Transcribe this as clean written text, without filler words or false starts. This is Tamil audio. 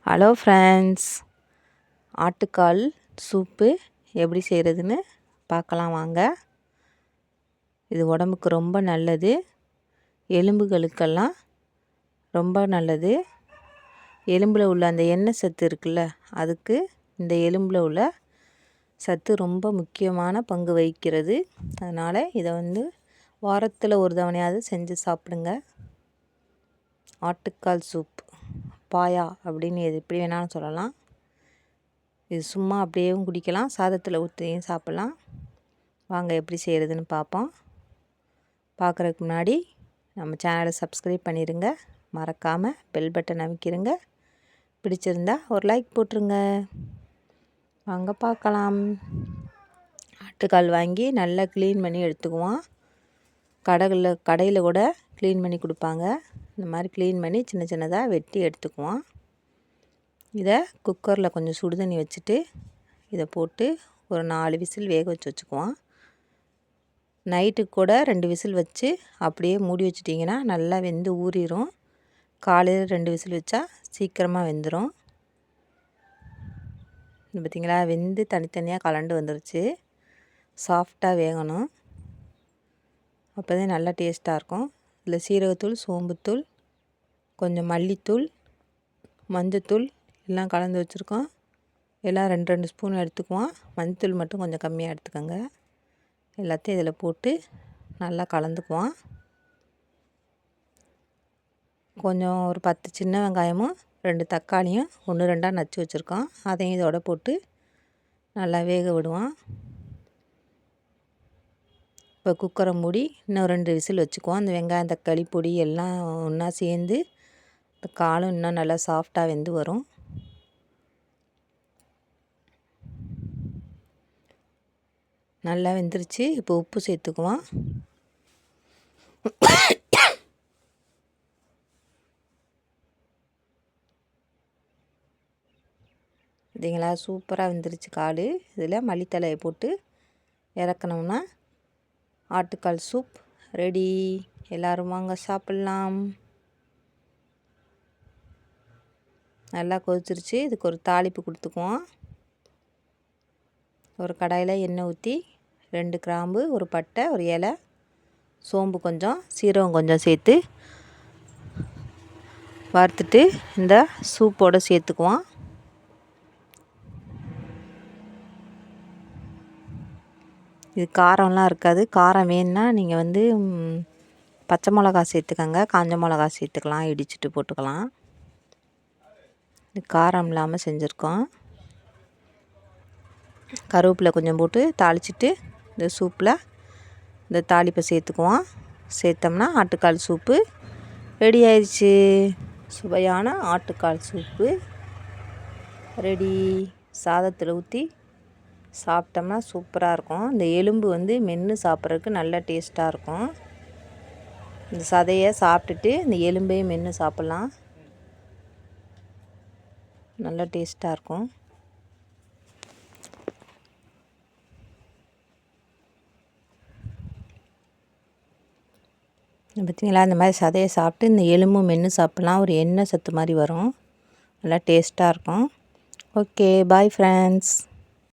ஹலோ ஃப்ரெண்ட்ஸ், ஆட்டுக்கால் சூப்பு எப்படி செய்கிறதுன்னு பார்க்கலாம் வாங்க. இது உடம்புக்கு ரொம்ப நல்லது, எலும்புகளுக்கெல்லாம் ரொம்ப நல்லது. எலும்பில் உள்ள அந்த எண்ணெய் சத்து இருக்குல்ல, அதுக்கு இந்த எலும்பில் உள்ள சத்து ரொம்ப முக்கியமான பங்கு வகிக்கிறது. அதனால் இதை வாரத்தில் ஒரு தவணையாவது செஞ்சு சாப்பிடுங்க. ஆட்டுக்கால் சூப், பாயா அப்படின்னு எது எப்படி வேணாலும் சொல்லலாம். இது சும்மா அப்படியேவும் குடிக்கலாம், சாதத்தில் ஊற்றியும் சாப்பிட்லாம். வாங்க எப்படி செய்கிறதுன்னு பார்ப்போம். பார்க்குறதுக்கு முன்னாடி நம்ம சேனலை சப்ஸ்கிரைப் பண்ணிடுங்க, மறக்காமல் பெல் பட்டன் அமைக்கிடுங்க. பிடிச்சிருந்தா ஒரு லைக் போட்டுருங்க. வாங்க பார்க்கலாம். ஆட்டுக்கால் வாங்கி நல்லா க்ளீன் பண்ணி எடுத்துக்குவோம். கடையில் கூட க்ளீன் பண்ணி கொடுப்பாங்க. இந்த மாதிரி க்ளீன் பண்ணி சின்ன சின்னதாக வெட்டி எடுத்துக்குவோம். இதை குக்கரில் கொஞ்சம் சுடு தண்ணி வச்சுட்டு இதை போட்டு ஒரு 4 விசில் வேக வச்சுக்குவோம். நைட்டுக்கு கூட 2 விசில் வச்சு அப்படியே மூடி வச்சிட்டிங்கன்னா நல்லா வெந்து ஊறிடும். காலையில் 2 விசில் வச்சா சீக்கிரமாக வெந்துடும். பார்த்திங்களா, வெந்து தனித்தனியாக கலண்டு வந்துருச்சு. சாஃப்டாக வேகணும், அப்போ தான் நல்லா டேஸ்ட்டாக இருக்கும். இதில் சீரகத்தூள், சோம்புத்தூள், கொஞ்சம் மல்லித்தூள், மஞ்சத்தூள் எல்லாம் கலந்து வச்சுருக்கோம். எல்லாம் 2 ஸ்பூன் எடுத்துக்குவோம். மஞ்சத்தூள் மட்டும் கொஞ்சம் கம்மியாக எடுத்துக்கோங்க. எல்லாத்தையும் இதில் போட்டு நல்லா கலந்துக்குவோம். கொஞ்சம் ஒரு 10 சின்ன வெங்காயமும் 2 தக்காளியும் 1-2 நச்சு வச்சுருக்கோம். அதையும் இதோட போட்டு நல்லா வேக விடுவோம். இப்போ குக்கரை மூடி இன்னும் 2 விசில் வச்சுக்குவோம். அந்த வெங்காயம், தக்காளி, பொடி எல்லாம் ஒன்றா சேர்ந்து இந்த காலும் இன்னும் நல்லா சாஃப்டாக வெந்து வரும். நல்லா வெந்துருச்சு. இப்போ உப்பு சேர்த்துக்குவோம். பார்த்தீங்களா, சூப்பராக வெந்துருச்சு கால். இதில் மல்லித்தலையை போட்டு இறக்கணும்னா ஆட்டுக்கால் சூப் ரெடி. எல்லோரும் வாங்க சாப்பிட்லாம். நல்லா கொதிச்சிருச்சு. இதுக்கு ஒரு தாளிப்பு கொடுத்துக்குவோம். ஒரு கடாயில் எண்ணெய் ஊற்றி 2 கிராம்பு, ஒரு பட்டை, ஒரு இலை, சோம்பு கொஞ்சம், சீரகம் கொஞ்சம் சேர்த்து வறுத்துட்டு இந்த சூப்போடு சேர்த்துக்குவோம். இது காரம்லாம் இருக்காது. காரம் வேணுன்னா நீங்கள் பச்சை மிளகா சேர்த்துக்கோங்க, காஞ்ச மிளகா சேர்த்துக்கலாம், இடிச்சிட்டு போட்டுக்கலாம். இது காரம் இல்லாமல் செஞ்சுருக்கோம். கருவேப்பிலை கொஞ்சம் போட்டு தாளிச்சிட்டு இந்த சூப்பில் இந்த தாளிப்பை சேர்த்துக்குவோம். சேர்த்தோம்னா ஆட்டுக்கால் சூப்பு ரெடி ஆயிடுச்சு. சுவையான ஆட்டுக்கால் சூப்பு ரெடி. சாதத்தில் ஊற்றி சாப்பிட்டோம்னா சூப்பராக இருக்கும். இந்த எலும்பு மென்று சாப்பிட்றதுக்கு நல்லா டேஸ்ட்டாக இருக்கும். இந்த சதையை சாப்பிட்டுட்டு இந்த எலும்பையும் மென்று சாப்பிட்லாம், நல்லா டேஸ்ட்டாக இருக்கும். பார்த்திங்களா, இந்த மாதிரி சதையை சாப்பிட்டு இந்த எலும்பும் மென்று சாப்பிட்லாம். ஒரு எண்ணெய் சத்து மாதிரி வரும், நல்லா டேஸ்ட்டாக இருக்கும். Okay, bye friends.